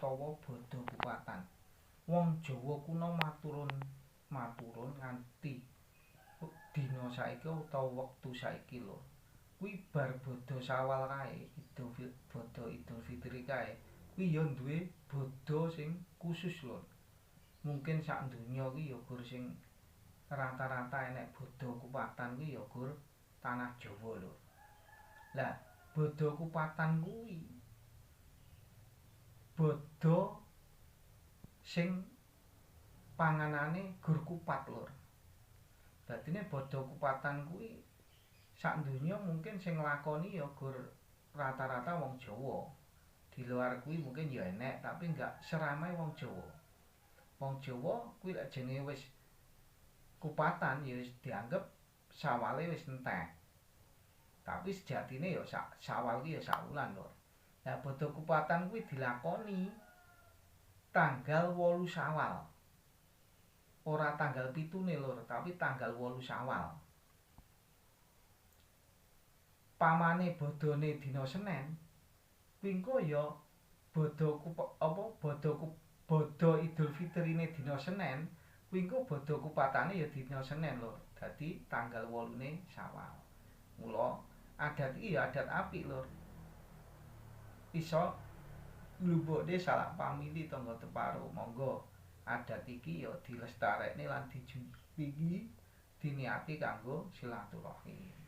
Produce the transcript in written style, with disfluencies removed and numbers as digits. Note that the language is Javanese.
utawa Bada Kupatan. Wong Jawa kuna maturun nganti dina saiki utawa wektu saiki lho. Kuwi bar Bada Syawal kae, Bada Idul Fitri kae, kuwi ya duwe bada sing khusus lho. Mungkin sak donya ki ya gur sing rata-rata enek Bada Kupatan kuwi ya gur tanah Jawa lho. Lah, Bada Kupatan kuwi bada sing panganane gur kupat lur. Dadine Bada Kupatan kuwi sak donya mungkin sing nglakoni ya gur rata-rata wong Jawa. Di luar kuwi mungkin ya enek tapi enggak seramai wong Jawa. Wong Jawa kuwi lek jenenge wis kupatan ya wis dianggep Syawale wis entek. Tapi sejatine ya Syawal ki ya sak wulan lur. Lah Bada Kupatan kuwi dilakoni tanggal 8 Syawal. Ora tanggal 7 lur, tapi tanggal 8 Syawal. Pamane badane dina Senin, kuwi engko ya Bada Idul Fitrine dina Senin, kuwi engko Bada Kupatane ya dina Senin lur. Dadi tanggal 8 Syawal. Mula adat iki ya adat apik lur. Iso nglubukne salah pamili tangga teparo. Monggo adat iki ya dilestarekne lan dijunjungi diniati kanggo silaturahmi.